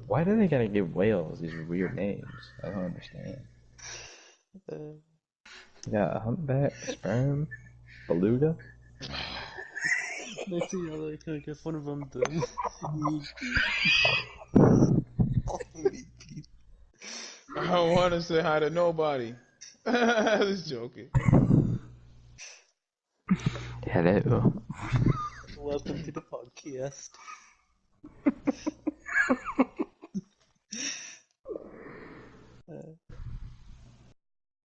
Why do they gotta give whales these weird names? I don't understand. Yeah, humpback, sperm, beluga. They see how they can get fun of them. I don't want to say hi to nobody. Just joking. Hello. Welcome to the podcast.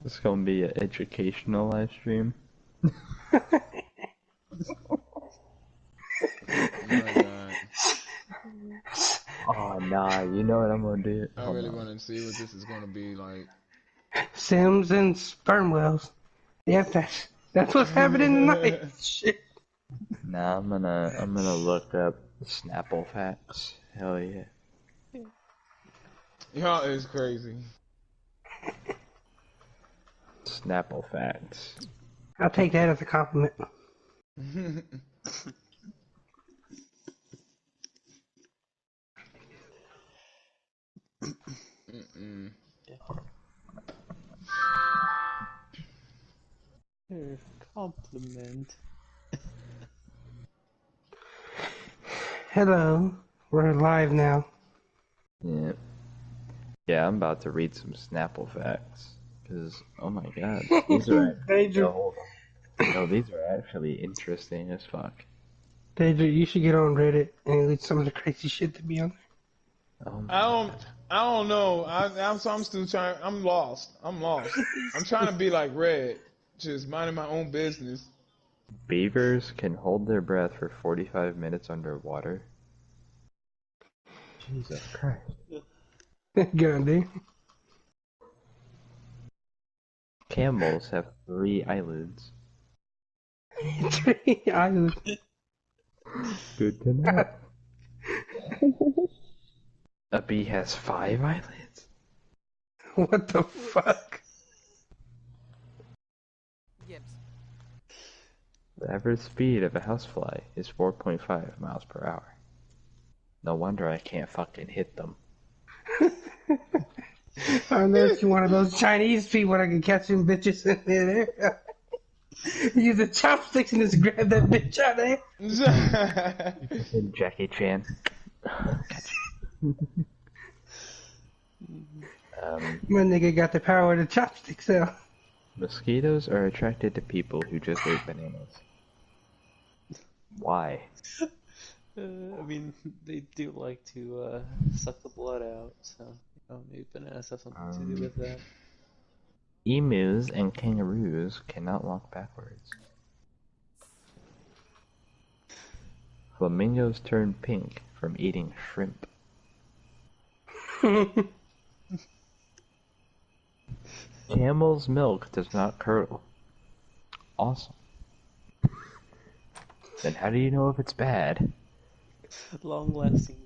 It's gonna be an educational live stream. Oh nah, you know what I'm gonna do? I really want to see what this is gonna be like. Sims and sperm whales. Yep, that's what's happening tonight. Shit. Nah, I'm gonna look up Snapple facts. Hell yeah. Y'all is crazy. Snapple facts. I'll take that as a compliment. Compliment. Hello, we're live now. Yeah. Yeah, I'm about to read some Snapple facts. Cause, oh my god, these are these are actually interesting as fuck. Danger, you should get on Reddit and read some of the crazy shit to be on Oh I don't know. I'm still trying. I'm lost. I'm trying to be like Red, just minding my own business. Beavers can hold their breath for 45 minutes underwater. Jesus Christ. God damn. Camels have 3 eyelids. 3 eyelids. Good to know. A bee has 5 eyelids? What the fuck? The average speed of a housefly is 4.5 miles per hour. No wonder I can't fucking hit them. Unless you're one of those Chinese people that can catch them bitches in there. Use the chopsticks and just grab that bitch out of there. Jackie Chan. My nigga got the power of the chopsticks out. Mosquitoes are attracted to people who just ate bananas. Why? I mean, they do like to suck the blood out, so maybe bananas have something to do with that. Emus and kangaroos cannot walk backwards. Flamingos turn pink from eating shrimp. Camel's milk does not curdle. Awesome. Then how do you know if it's bad? Long-lasting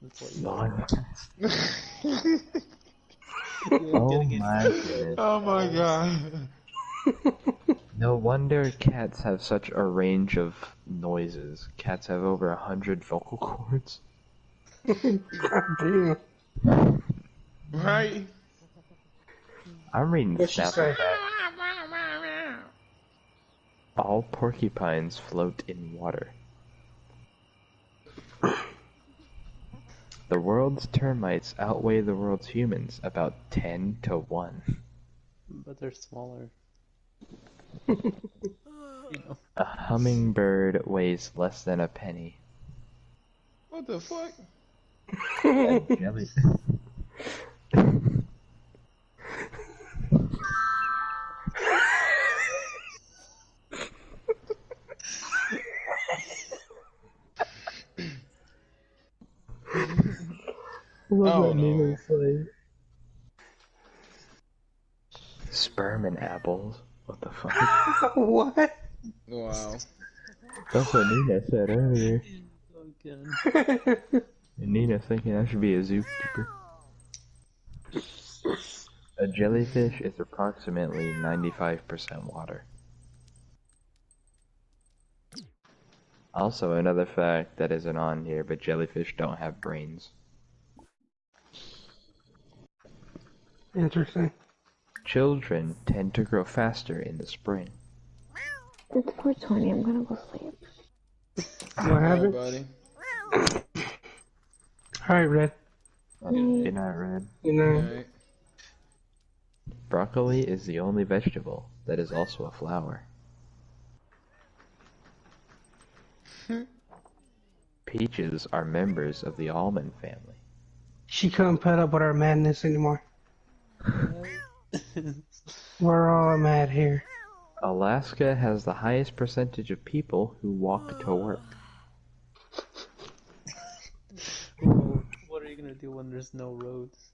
milk. Oh my goodness. Oh my god. No wonder cats have such a range of noises. Cats have over 100 vocal cords. God damn. Right? I'm reading What'd she Snapple say? facts. All porcupines float in water. The world's termites outweigh the world's humans about 10 to 1. But they're smaller. A hummingbird weighs less than a penny. What the fuck? Jelly. Oh no. Sperm and apples. What the fuck? What? Wow. That's what Nina said earlier. And Nina's thinking I should be a zookeeper. A jellyfish is approximately 95% water. Also, another fact that isn't on here, but jellyfish don't have brains. Interesting. Children tend to grow faster in the spring. It's 4:20. I'm gonna go sleep. What happened? buddy. Alright, Red. Good night, Red. You know. Alright. Broccoli is the only vegetable that is also a flower. Peaches are members of the almond family. She couldn't put up with our madness anymore. We're all mad here. Alaska has the highest percentage of people who walk to work. What are you gonna do when there's no roads?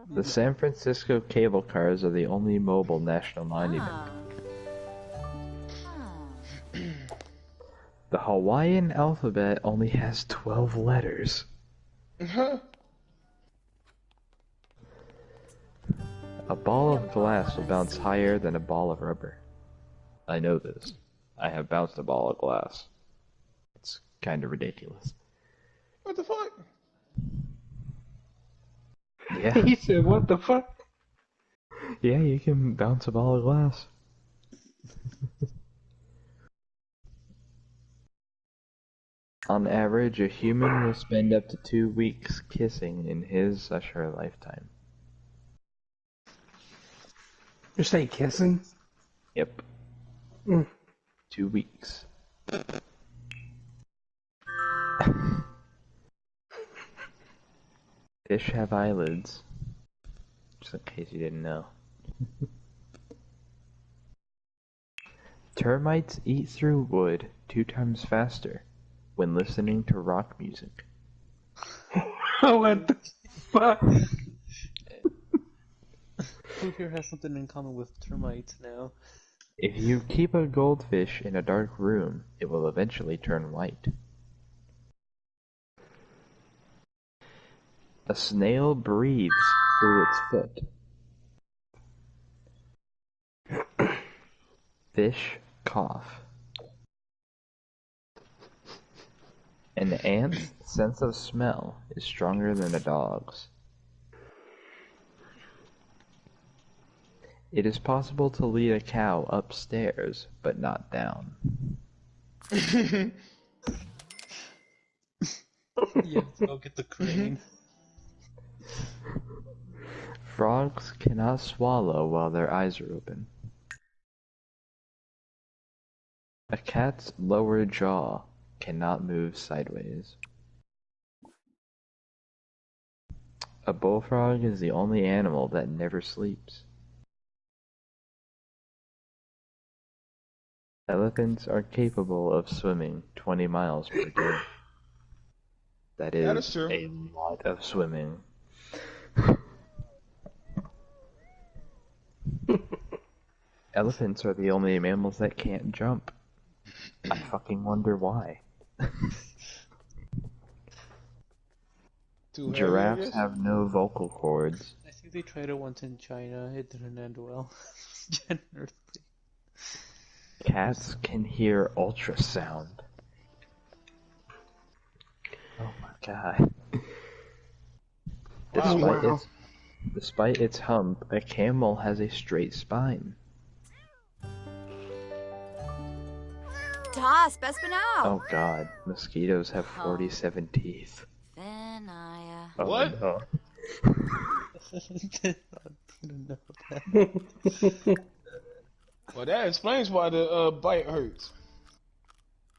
The San Francisco cable cars are the only mobile national monument. The Hawaiian alphabet only has 12 letters. A ball of glass will bounce higher than a ball of rubber. I know this. I have bounced a ball of glass. It's kind of ridiculous. What the fuck? Yeah, He said, what the fuck? yeah, you can bounce a ball of glass. On average, a human will spend up to 2 weeks kissing in his/her lifetime. You say kissing? Yep. Mm. 2 weeks. Fish have eyelids. Just in case you didn't know. Termites eat through wood 2 times faster when listening to rock music. What the fuck? Who here has something in common with termites now? If you keep a goldfish in a dark room, it will eventually turn white. A snail breathes through its foot. Fish cough. An ant's sense of smell is stronger than a dog's. It is possible to lead a cow upstairs, but not down. You have to go get the crane. Frogs cannot swallow while their eyes are open. A cat's lower jaw cannot move sideways. A bullfrog is the only animal that never sleeps. Elephants are capable of swimming 20 miles per day. That is true. a lot of swimming. Elephants are the only mammals that can't jump. I fucking wonder why. Giraffes have no vocal cords. I think they tried it once in China. It didn't end well. Generally. Cats can hear ultrasound. Oh my god. Wow. Despite its hump, a camel has a straight spine. Das, Bespinal. Oh god, mosquitoes have 47 teeth. Then I, Oh, What? no. Didn't know that. Well, that explains why the bite hurts.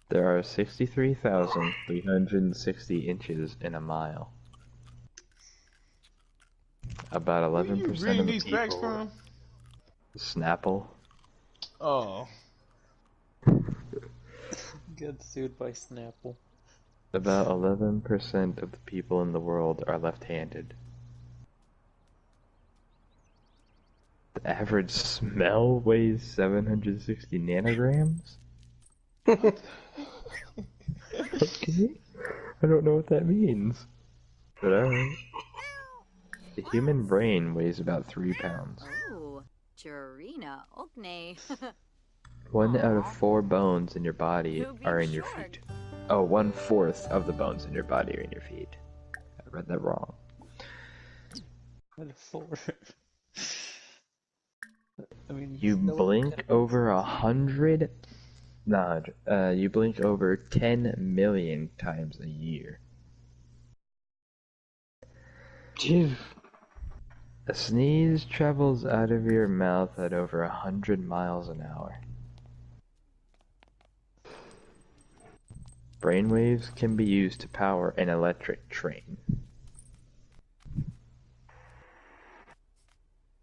There are 63,360 inches in a mile. About Where you 11% of reading the these facts people. from? Snapple. Oh. Get sued by Snapple. About 11% of the people in the world are left-handed. The average smell weighs 760 nanograms? Okay. I don't know what that means. But alright. The human brain weighs about 3 pounds. Ooh, Jurina, Ogne. 1 out of 4 bones in your body Who are being in your short? feet. Oh, 1/4 of the bones in your body are in your feet. I read that wrong. What a four. I mean, You no one blink can- over 100. Nah, you blink over 10 million times a year. Jeez. A sneeze travels out of your mouth at over 100 miles an hour. Brainwaves can be used to power an electric train.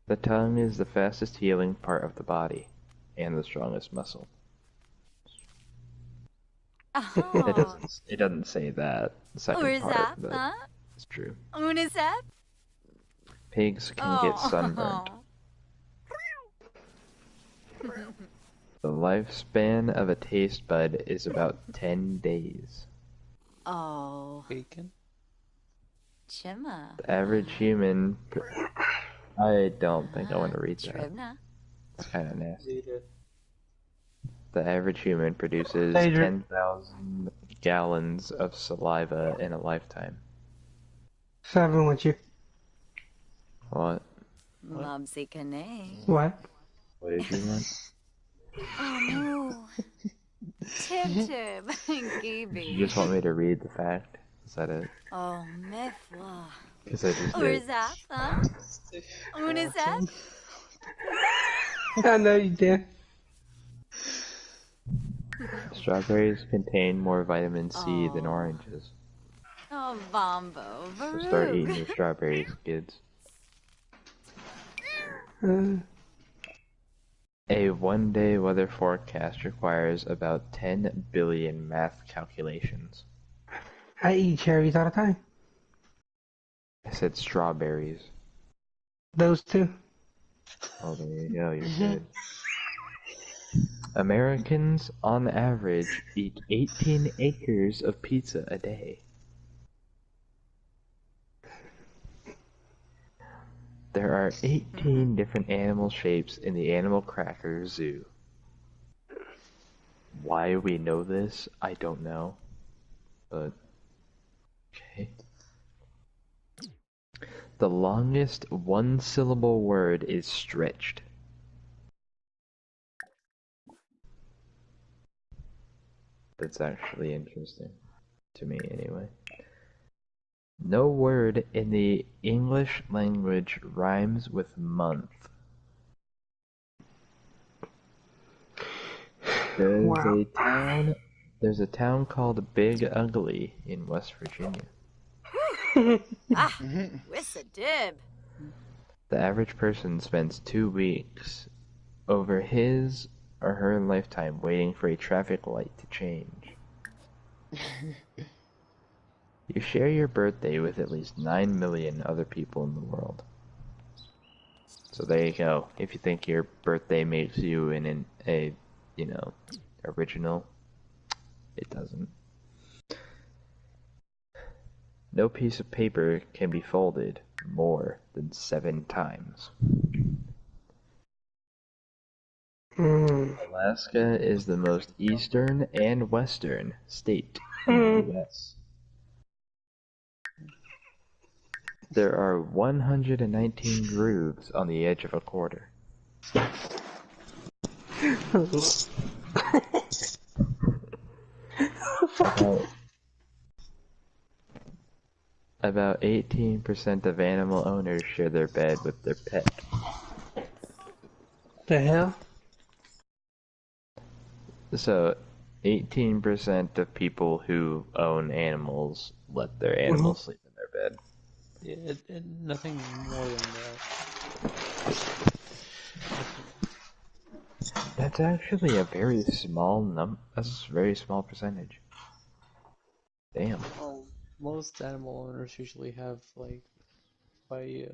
The tongue is the fastest healing part of the body, and the strongest muscle. Oh. It doesn't say that, the second Where's part, that? but Huh? it's true. Unicef? Pigs can get sunburned. Oh. The lifespan of a taste bud is about 10 days. Oh. Bacon? Chima. The average human... I don't think I want to read that. Tribna. It's kind of nasty. Later. The average human produces Later. 10,000 gallons of saliva in a lifetime. 7 with you. What? Mumsy Kane. What? What did you want? Oh no. Tib Tib. You Gaby. just want me to read the fact? Is that it? Oh, Mifla. Because I just Where's did. that? Huh? Unicef? I know you did. Strawberries contain more vitamin C than Oh. oranges. Oh, Bombo. So start eating Baruch. your strawberries, kids. A one-day weather forecast requires about 10 billion math calculations. I eat cherries all the time. I said strawberries. Those two. Oh, there you go, you're good. Americans, on average, eat 18 acres of pizza a day. There are 18 different animal shapes in the Animal Cracker Zoo. Why we know this, I don't know. But, okay. The longest one-syllable word is stretched. That's actually interesting. To me, anyway. No word in the English language rhymes with month. Wow. There's a town called Big Ugly in West Virginia. Ah, with a dib. The average person spends 2 weeks over his or her lifetime waiting for a traffic light to change. You share your birthday with at least 9 million other people in the world. So there you go. If you think your birthday makes you original, it doesn't. No piece of paper can be folded more than 7 times. Alaska is the most eastern and western state in the U.S. There are 119 grooves on the edge of a quarter. About 18% of animal owners share their bed with their pet. The hell? So, 18% of people who own animals let their animals sleep in their bed. Yeah, nothing more than that. That's actually a very small that's a very small percentage. Damn. Well, most animal owners usually have buy a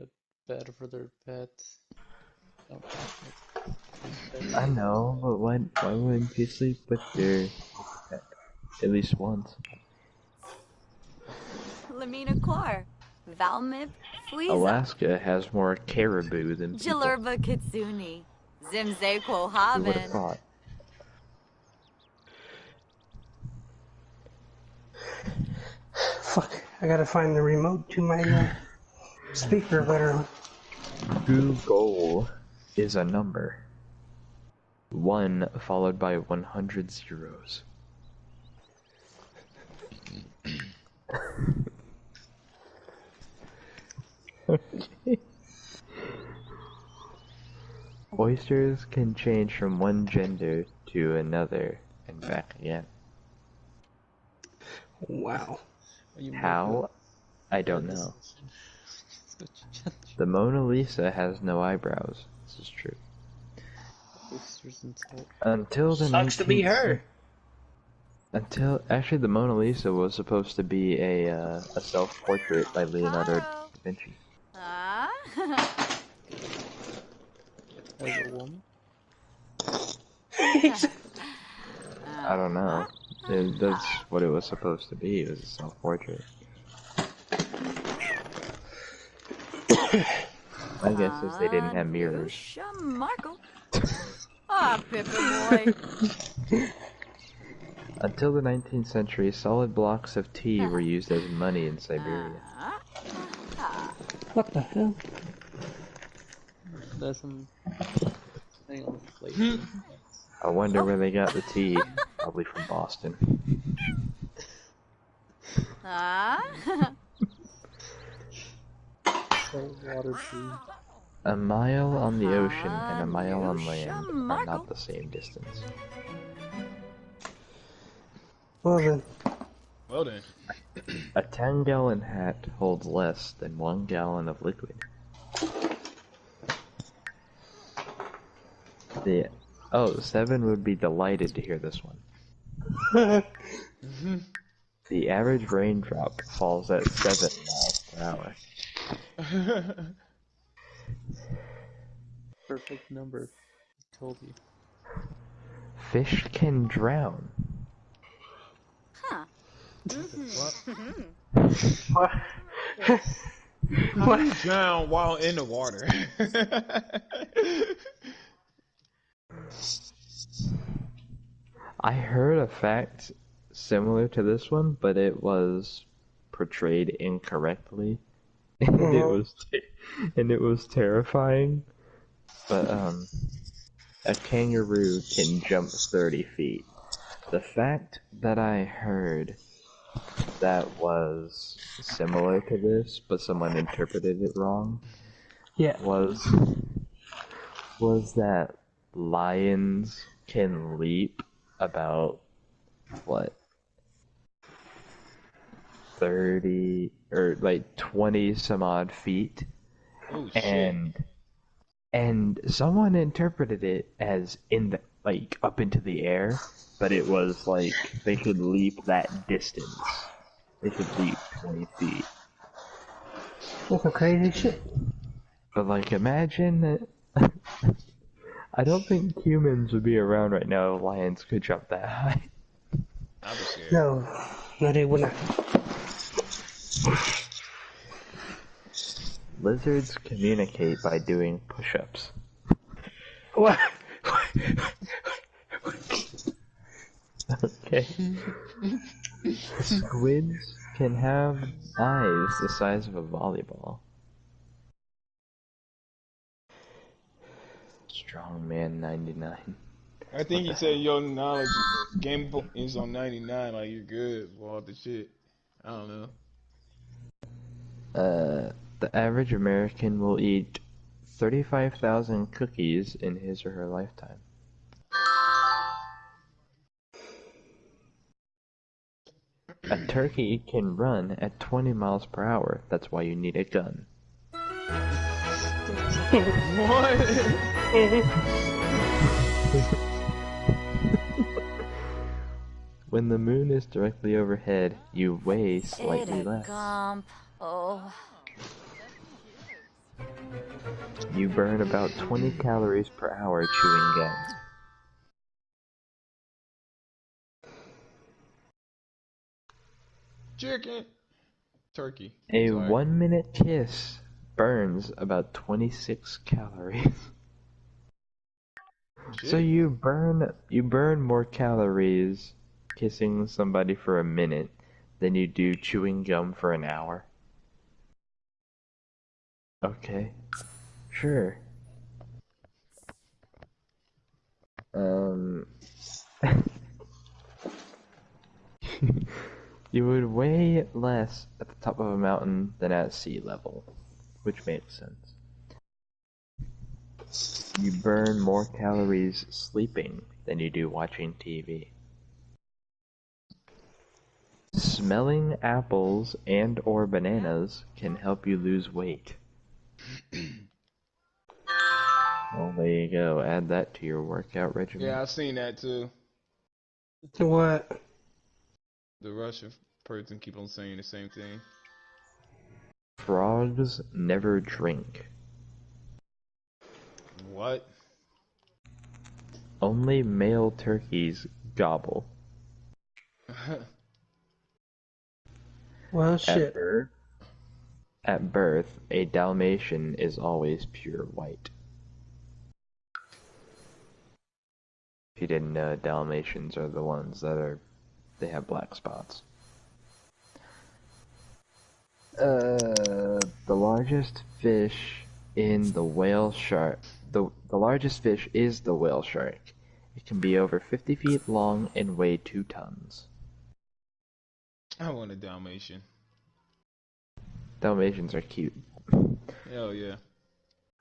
bed for their pet. I know, but why wouldn't you sleep with your pet at least once? Lamina Quar. Valmip Fleeza. Alaska has more caribou than people. Jalurba Kitsuni. Zimze Who would have Quohaven. thought? I gotta find the remote to my speaker literally. Goal is a number. 1 followed by 100 zeros. Okay. Oysters can change from one gender to another and back again. Wow. How? I don't know. The Mona Lisa has no eyebrows. This is true. Until the Sucks to be her. Actually, the Mona Lisa was supposed to be a self-portrait by Leonardo da Vinci. As a woman? I don't know. That's what it was supposed to be. It was a self-portrait. My guess is they didn't have mirrors. Markle. Ah, Pippa boy. Until the 19th century, solid blocks of tea were used as money in Siberia. What the hell? That's some thing on the plate. I wonder where they got the tea. Probably from Boston. Water tea. A mile on the ocean and a mile on land are not the same distance. Well then. A 10-gallon hat holds less than 1 gallon of liquid. Seven would be delighted to hear this one. The average raindrop falls at 7 miles per hour. Perfect number. I told you. Fish can drown. Huh. What? How do you drown while in the water? I heard a fact similar to this one, but it was portrayed incorrectly, and it was terrifying. But a kangaroo can jump 30 feet. The fact that I heard that was similar to this, but someone interpreted it wrong, was that lions can leap about, 30 or 20 some odd feet. Oh, shit. And someone interpreted it as up into the air, but it was they could leap that distance. They could leap 20 feet. That's some crazy shit. But imagine that. I don't think humans would be around right now if lions could jump that high. I'd be scared. No, they would not. Lizards communicate by doing push-ups. What? Okay. Squids can have eyes the size of a volleyball. Strongman 99. I think you said your knowledge game book is on 99, like you're good for all the shit. I don't know. The average American will eat 35,000 cookies in his or her lifetime. A turkey can run at 20 miles per hour. That's why you need a gun. What? When the moon is directly overhead, you weigh slightly less. Oh. You burn about 20 calories per hour chewing gum. Chicken. Turkey. A Sorry. 1-minute kiss burns about 26 calories. Shit. So you burn more calories kissing somebody for a minute then you do chewing gum for an hour. Okay, sure. You would weigh less at the top of a mountain than at sea level, which makes sense. You burn more calories sleeping than you do watching TV. Smelling apples and or bananas can help you lose weight. Well, there you go. Add that to your workout regimen. Yeah, I've seen that too. What? The Russian person keep on saying the same thing. Frogs never drink. What? Only male turkeys gobble. Well, shit. At birth, a Dalmatian is always pure white. If you didn't know, Dalmatians are the ones that they have black spots. The largest fish in the whale shark. The largest fish is the whale shark. It can be over 50 feet long and weigh 2 tons. I want a Dalmatian. Dalmatians are cute. Hell yeah.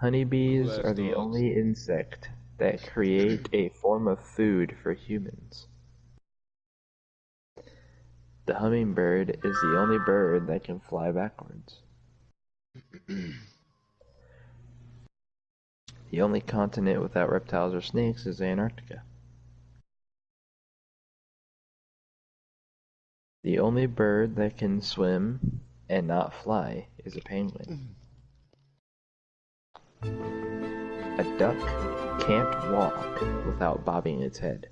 Honeybees Cool-ass are the dogs. only insect that create a form of food for humans. The hummingbird is the only bird that can fly backwards. The only continent without reptiles or snakes is Antarctica. The only bird that can swim and not fly is a penguin. A duck can't walk without bobbing its head.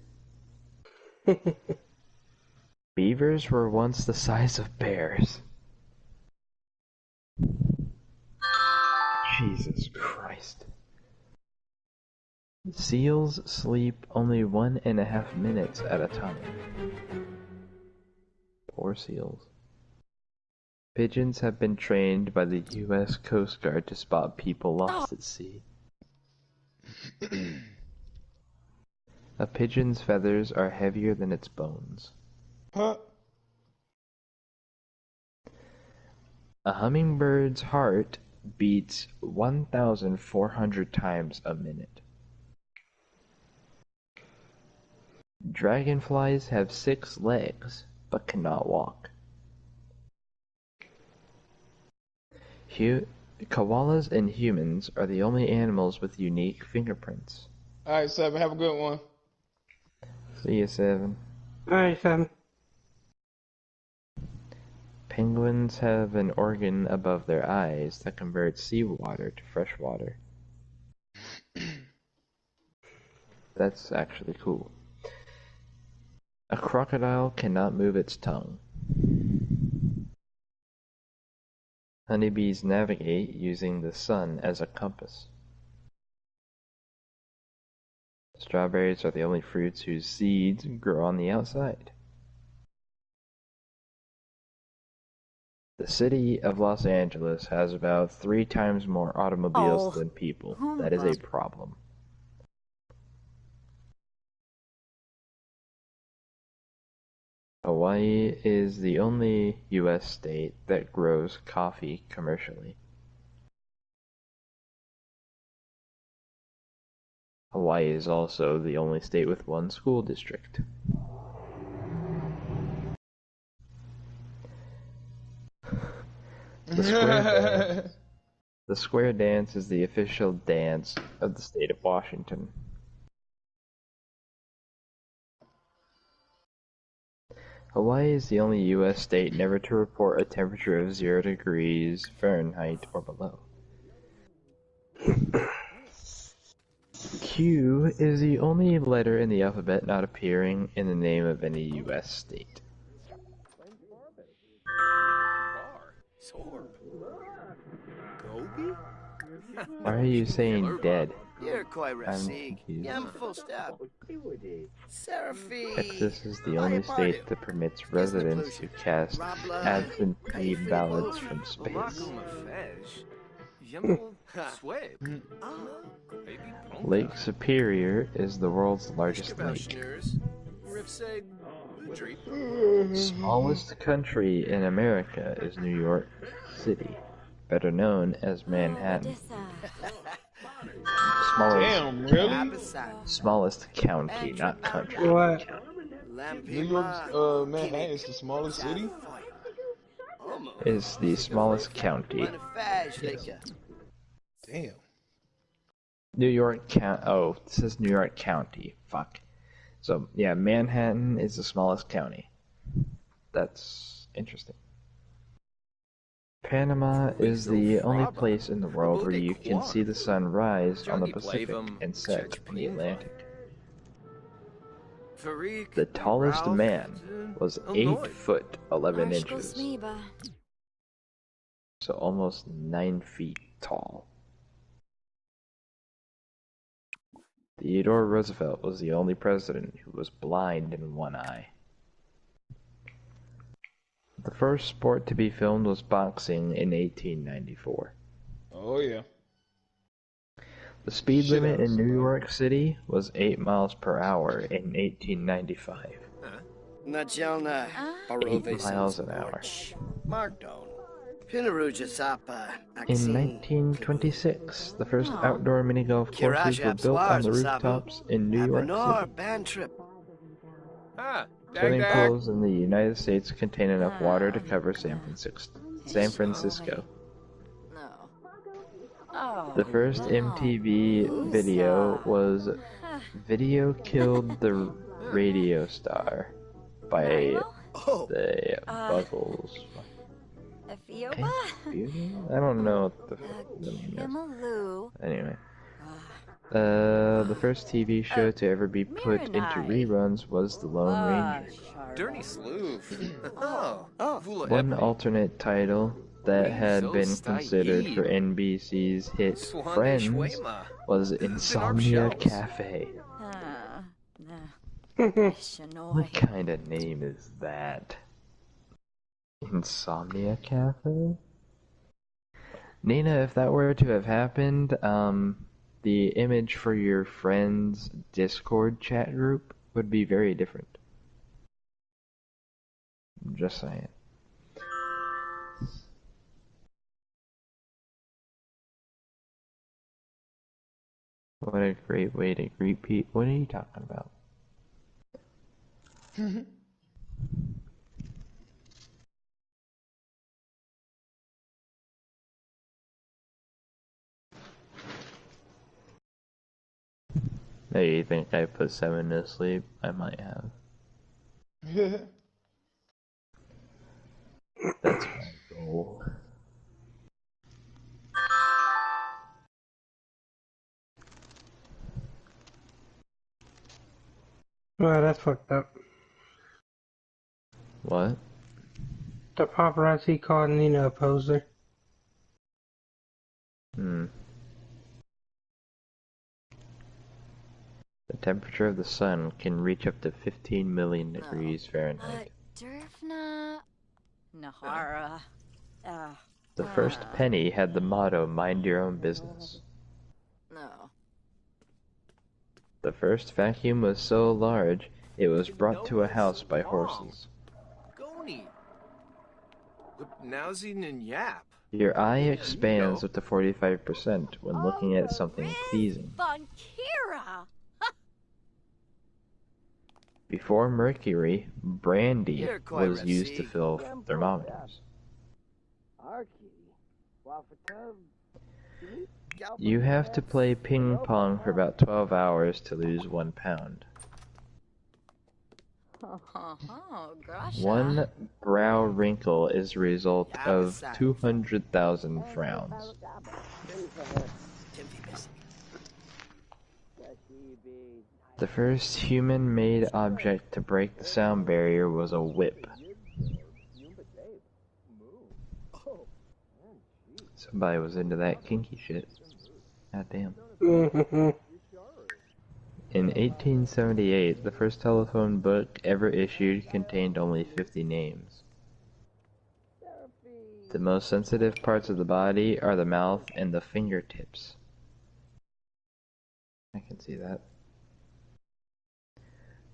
Beavers were once the size of bears. Jesus Christ. Seals sleep only 1.5 minutes at a time. Poor seals. Pigeons have been trained by the U.S. Coast Guard to spot people lost at sea. A pigeon's feathers are heavier than its bones. Huh? A hummingbird's heart beats 1,400 times a minute. Dragonflies have 6 legs, but cannot walk. Koalas and humans are the only animals with unique fingerprints. Alright, Seven, have a good one. See ya, 7. Alright, fam. Penguins have an organ above their eyes that converts seawater to fresh water. That's actually cool. A crocodile cannot move its tongue. Honeybees navigate using the sun as a compass. Strawberries are the only fruits whose seeds grow on the outside. The city of Los Angeles has about 3 times more automobiles than people. That is a problem. Hawaii is the only U.S. state that grows coffee commercially. Hawaii is also the only state with 1 school district. The square dance is the official dance of the state of Washington. Hawaii is the only U.S. state never to report a temperature of 0 degrees Fahrenheit or below. Q is the only letter in the alphabet not appearing in the name of any U.S. state. Why are you saying dead? You're quite I'm Rasig. confused. Yeah, I'm full step. Seraphi. Texas is the only state that permits residents to cast absentee ballots from space. Lake Superior is the world's largest lake. Smallest country in America is New York City, better known as Manhattan. Damn, really? Smallest county, not country. What? New York's Manhattan is the smallest city? Is the smallest county. Damn. New York County. Oh, it says New York County. Fuck. So, yeah, Manhattan is the smallest county. That's interesting. Panama is the only place in the world where you can see the sun rise on the Pacific and set in the Atlantic. The tallest man was 8 foot 11 inches. So almost 9 feet tall. Theodore Roosevelt was the only president who was blind in one eye. The first sport to be filmed was boxing in 1894. Oh, yeah. The speed limit in New York City was 8 miles per hour in 1895. 8 miles an hour. In 1926, the first outdoor mini-golf courses were built on the rooftops in New York City. Swimming pools in the United States contain enough water to cover San Francisco. The first MTV video was Video Killed the Radio Star by the Buggles. I don't know what the name is. Anyway. The first TV show to ever be put into reruns was The Lone Ranger. Dirty Sloof. One alternate title that had been considered for NBC's hit Friends was Insomnia Cafe. What kind of name is that? Insomnia Cafe? Nina, if that were to have happened, the image for your friend's Discord chat group would be very different. Just saying. What a great way to greet people. What are you talking about? Hey, you think I put 7 to sleep? I might have. That's my goal. Well, that's fucked up. What? The paparazzi called Nina a poser. The temperature of the sun can reach up to 15 million degrees Fahrenheit. The first penny had the motto, "Mind your own business." The first vacuum was so large, it was brought to a house by horses. Your eye expands up to 45% when looking at something pleasing. Before mercury, brandy was used to fill thermometers. You have to play ping pong for about 12 hours to lose 1 pound. 1 brow wrinkle is a result of 200,000 frowns. The first human-made object to break the sound barrier was a whip. Somebody was into that kinky shit. God damn. Mhm. In 1878, the first telephone book ever issued contained only 50 names. The most sensitive parts of the body are the mouth and the fingertips. I can see that.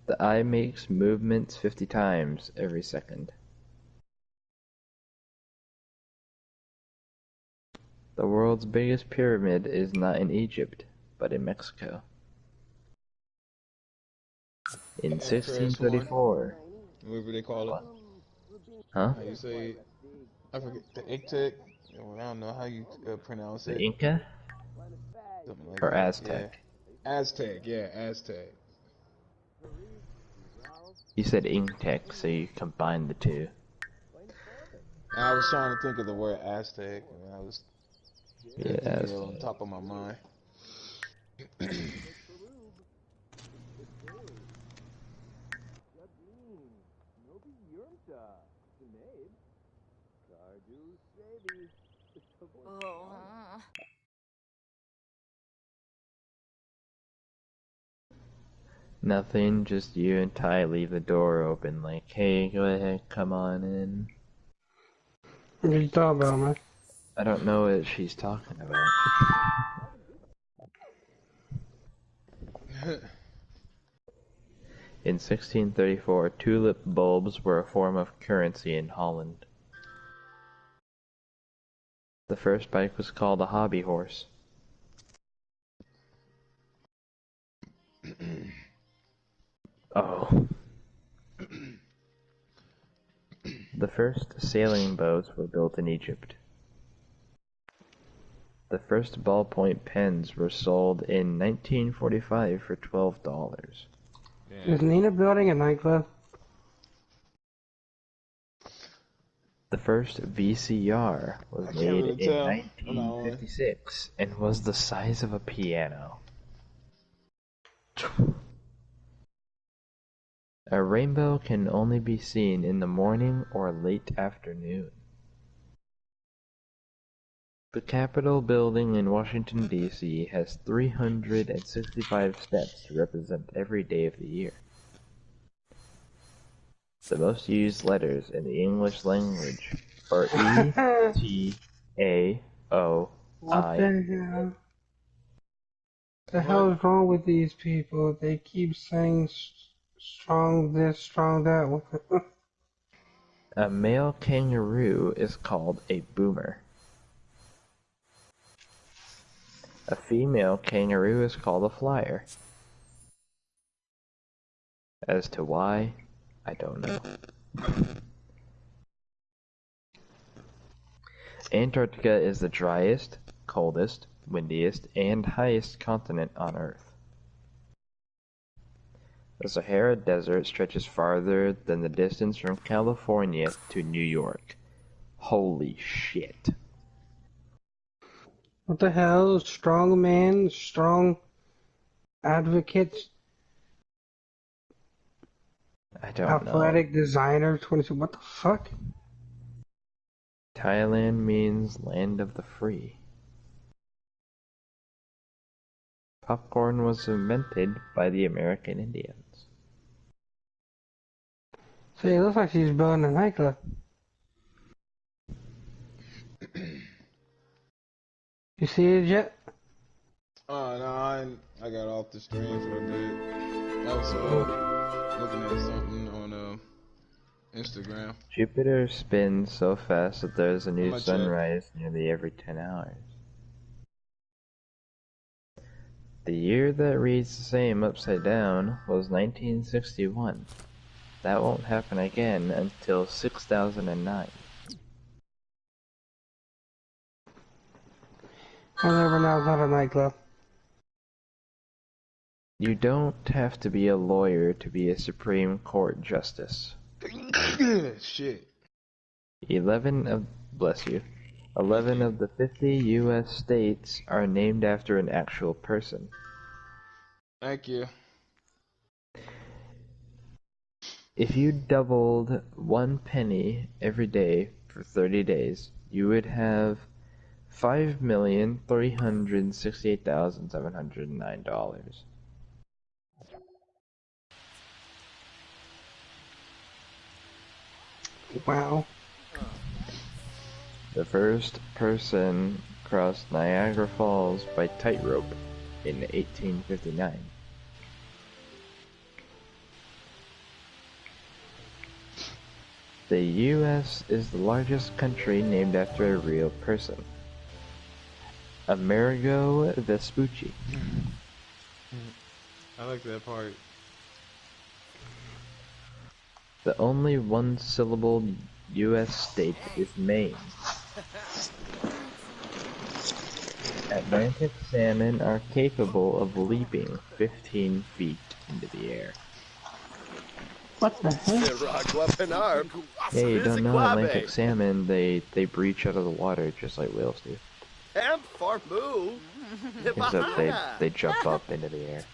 The eye makes movements 50 times every second. The world's biggest pyramid is not in Egypt, but in Mexico. In And the first one, 1634. whatever they call it. What? Huh? How you say it? I forget the Aztec. I don't know how you pronounce The it. Inca Something like or that. Aztec? Yeah. Aztec. Yeah, Aztec. You said Inctec, so you combined the two. I was trying to think of the word Aztec. And I was Yeah, couldn't think of it on Aztec. top of my mind. Oh. Nothing, just you and Ty leave the door open like, hey, go ahead, come on in. What are you talking about, man? I don't know what she's talking about. In 1634, tulip bulbs were a form of currency in Holland. The first bike was called a hobby horse. Oh. The first sailing boats were built in Egypt. The first ballpoint pens were sold in 1945 for $12. Is Nina building a nightclub? The first VCR was I can't made really in tell. 1956 and was the size of a piano. A rainbow can only be seen in the morning or late afternoon. The Capitol building in Washington, D.C. has 365 steps to represent every day of the year. The most used letters in the English language are E, T, A, O, What I. the hell? The hell is wrong with these people? They keep saying strong this, strong that. What the A male kangaroo is called a boomer. A female kangaroo is called a flyer. As to why, I don't know. Antarctica is the driest, coldest, windiest, and highest continent on Earth. The Sahara Desert stretches farther than the distance from California to New York. Holy shit. What the hell? Strong man, strong advocates, I don't athletic know. designer, 22. What the fuck? Thailand means land of the free. Popcorn was invented by the American Indians. So it looks like she's building a nightclub. You see it yet? Oh no, I got off the stream for a bit. I was looking at something on Instagram. Jupiter spins so fast that there's a new Much sunrise nearly every 10 hours. The year that reads the same upside down was 1961. That won't happen again until 6009. Whatever, now it's not a nightclub. You don't have to be a lawyer to be a Supreme Court justice. Shit. 11 of the 50 U.S. states are named after an actual person. Thank you. If you doubled 1 penny every day for 30 days, you would have $5,368,709. Wow. The first person crossed Niagara Falls by tightrope in 1859. The U.S. is the largest country named after a real person. Amerigo Vespucci. I like that part. The only one-syllable U.S. state is Maine. Atlantic salmon are capable of leaping 15 feet into the air. What the heck? Yeah, you don't know Atlantic salmon, they breach out of the water just like whales do. Except they jump up into the air.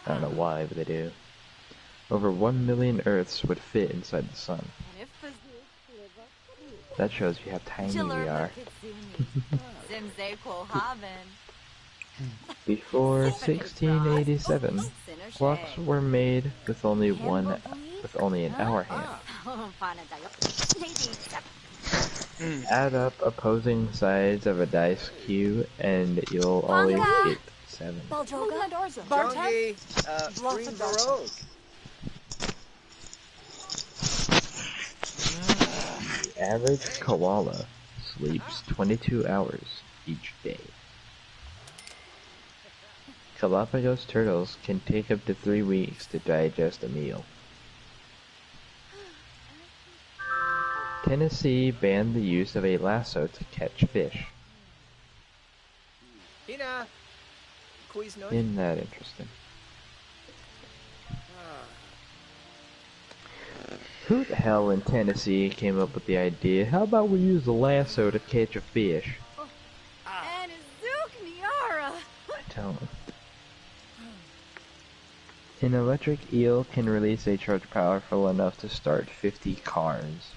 I don't know why, but they do. Over 1 million Earths would fit inside the sun. That shows you how tiny we are. Before 1687, clocks were made with only an hour hand. Add up opposing sides of a dice cue and you'll always get 7. Jungie, green barrows. The average koala sleeps 22 hours each day. Galapagos turtles can take up to 3 weeks to digest a meal. Tennessee banned the use of a lasso to catch fish. Isn't that interesting? Who the hell in Tennessee came up with the idea? How about we use a lasso to catch a fish? And Niara. Tell him. An electric eel can release a charge powerful enough to start 50 cars.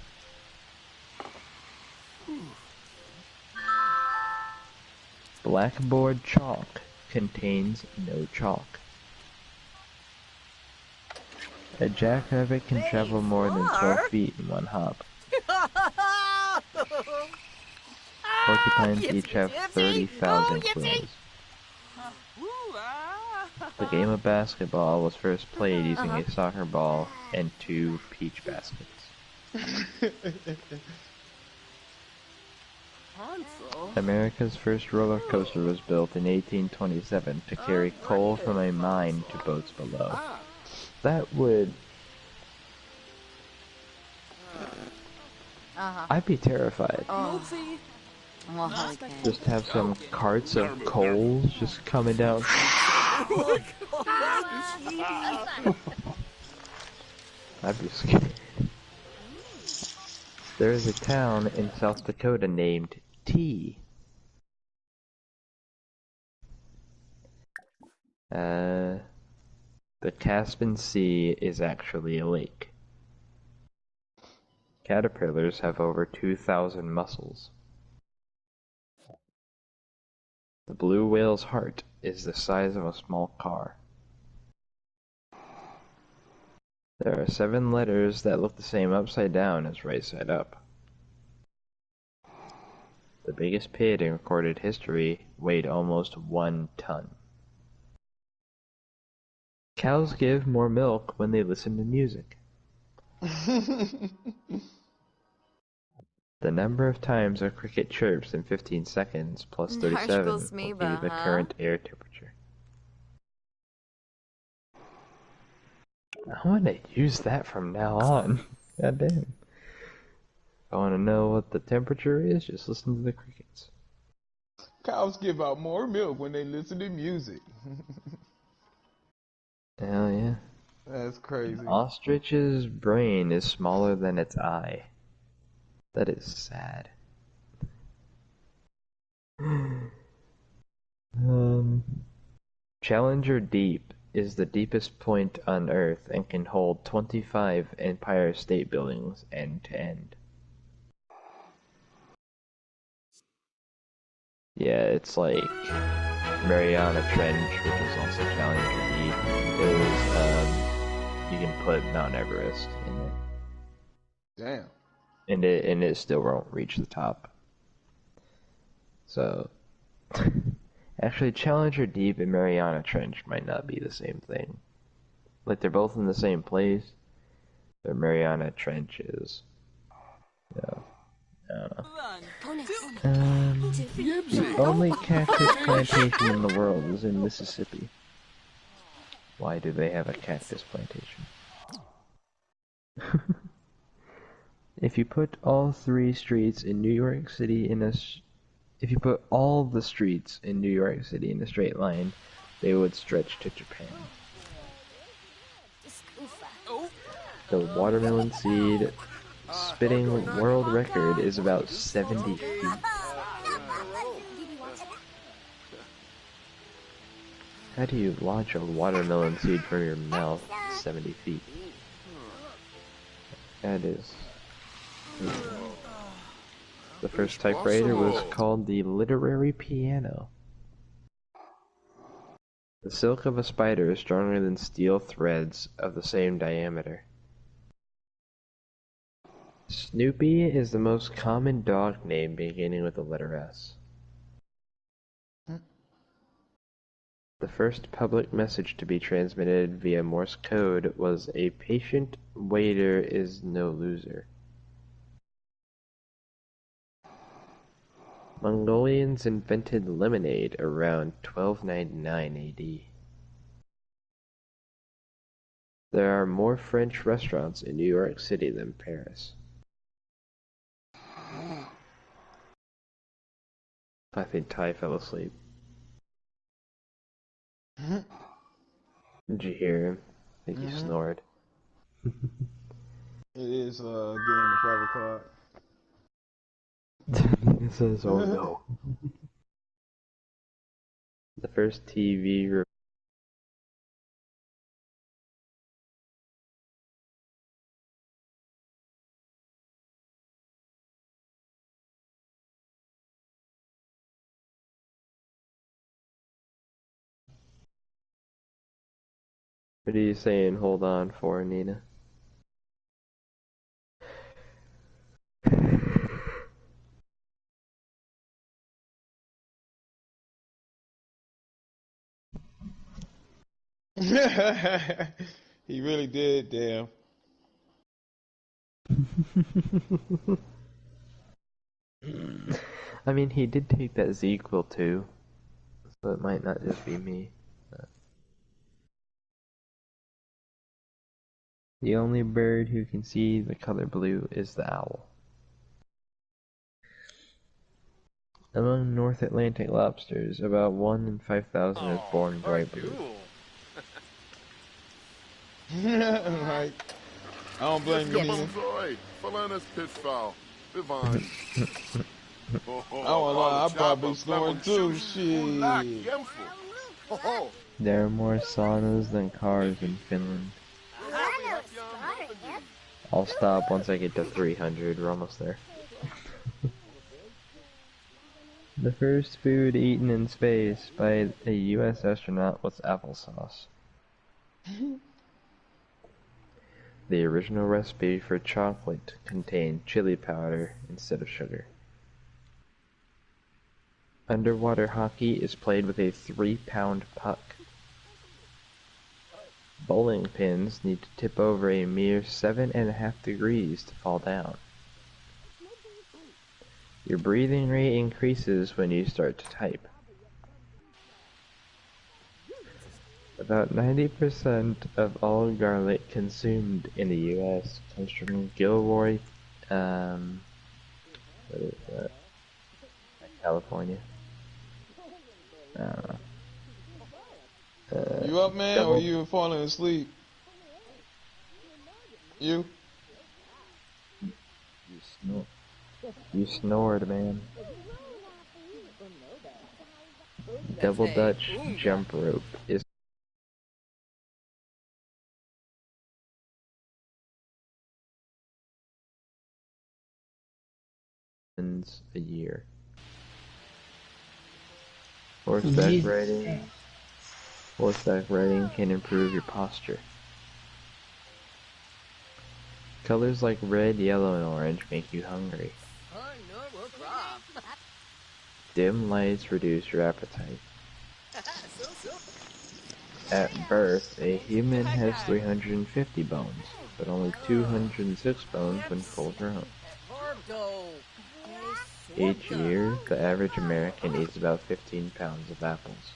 Blackboard chalk contains no chalk. A jackrabbit can travel more than 12 feet in one hop. Porcupines each have 30,000 quills. The game of basketball was first played using a soccer ball and 2 peach baskets. America's first roller coaster was built in 1827 to carry coal from a mine to boats below. That would... I'd be terrified. Just have some carts of coals just coming down. I'd be scared. There is a town in South Dakota named T. The Caspian Sea is actually a lake. Caterpillars have over 2,000 muscles. The blue whale's heart is the size of a small car. There are 7 letters that look the same upside down as right side up. The biggest pig in recorded history weighed almost 1 ton. Cows give more milk when they listen to music. The number of times a cricket chirps in 15 seconds plus 37 will be the current air temperature. I want to use that from now on. God damn. If I want to know what the temperature is, just listen to the crickets. Cows give out more milk when they listen to music. Hell yeah. That's crazy. An ostrich's brain is smaller than its eye. That is sad. Challenger Deep is the deepest point on Earth and can hold 25 Empire State Buildings end to end. Yeah, it's like Mariana Trench, which is also Challenger Deep. You can put Mount Everest in it. Damn. And it still won't reach the top. So, actually, Challenger Deep and Mariana Trench might not be the same thing. Like, they're both in the same place, but Mariana Trench is, I don't know. The only cactus plantation in the world is in Mississippi. Why do they have a cactus plantation? If you put all three streets in New York City if you put all the streets in New York City in a straight line, they would stretch to Japan. The watermelon seed spitting world record is about 70 feet. How do you launch a watermelon seed from your mouth 70 feet? That is... The first typewriter was called the literary piano. The silk of a spider is stronger than steel threads of the same diameter. Snoopy is the most common dog name beginning with the letter S. The first public message to be transmitted via Morse code was "A patient waiter is no loser." Mongolians invented lemonade around 1299 AD. There are more French restaurants in New York City than Paris. I think Ty fell asleep. Did you hear him? I think he snored. It is getting 5 o'clock. It says, "Oh no." The first TV What are you saying hold on for, Nina? He really did, damn. I mean, he did take that ZQL too, so it might not just be me. But... The only bird who can see the color blue is the owl. Among North Atlantic lobsters, about 1 in 5,000 is born bright blue. Right. I don't blame you, Nina. Oh, lie, I probably snoring too. Shit. There are more saunas than cars in Finland. I'll stop once I get to 300. We're almost there. The first food eaten in space by a US astronaut was applesauce. The original recipe for chocolate contained chili powder instead of sugar. Underwater hockey is played with a 3-pound puck. Bowling pins need to tip over a mere 7.5 degrees to fall down. Your breathing rate increases when you start to type. About 90% of all garlic consumed in the U.S. comes from Gilroy, what is that? California. I don't know. You up, man, or you falling asleep? You? You snored, man. Double Dutch jump rope is a year. Horseback Jesus. riding. Horseback riding can improve your posture. Colors like red, yellow, and orange make you hungry. Dim lights reduce your appetite. At birth, a human has 350 bones, but only 206 bones when full grown. Each year, the average American eats about 15 pounds of apples.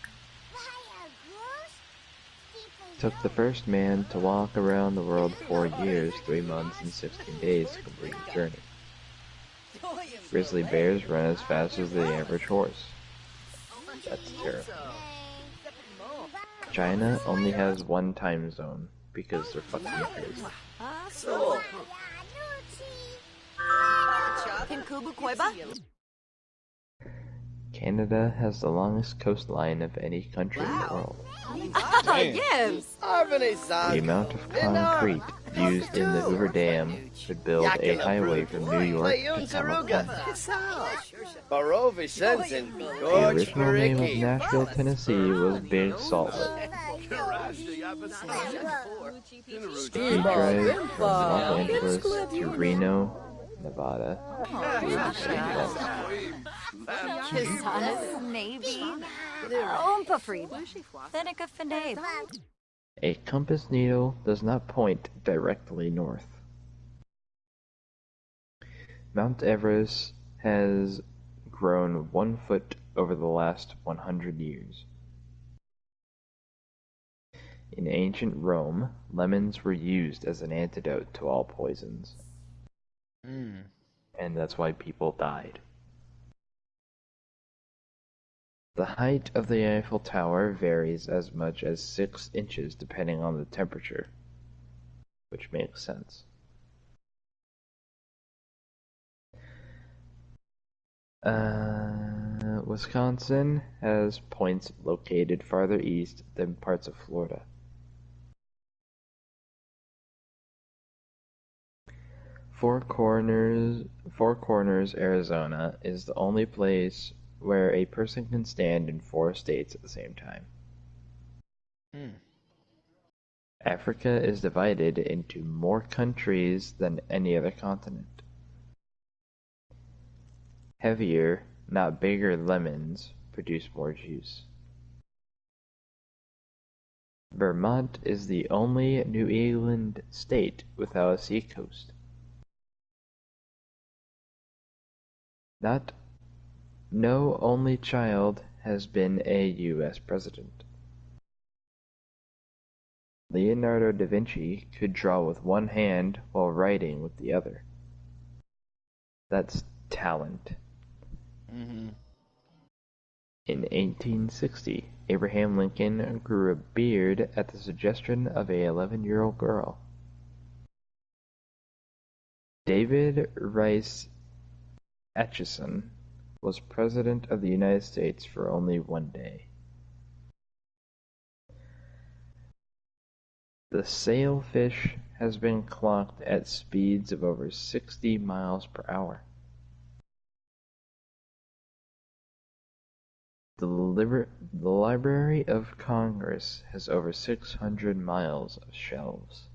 Took the first man to walk around the world 4 years, 3 months, and 16 days to complete the journey. Grizzly bears run as fast as the average horse. That's terrifying. China only has one time zone because they're fucking crazy. Canada has the longest coastline of any country in the world. Yes. The amount of concrete used in the Hoover Dam could build a highway from New York to California. The original name of Nashville, Tennessee was Big Salt Lake. You drive from Los Angeles to Reno, Nevada. Through the same route. A compass needle does not point directly north. Mount Everest has grown 1 foot over the last 100 years. In ancient Rome, lemons were used as an antidote to all poisons. And that's why people died. The height of the Eiffel Tower varies as much as 6 inches depending on the temperature, which makes sense. Wisconsin has points located farther east than parts of Florida. Four Corners, Arizona is the only place where a person can stand in 4 states at the same time. Africa is divided into more countries than any other continent. Heavier, not bigger lemons produce more juice. Vermont is the only New England state without a seacoast. No only child has been a U.S. president. Leonardo da Vinci could draw with one hand while writing with the other. That's talent. In 1860, Abraham Lincoln grew a beard at the suggestion of a 11-year-old girl. David Rice Atchison was President of the United States for only 1 day. The sailfish has been clocked at speeds of over 60 miles per hour. The Library of Congress has over 600 miles of shelves.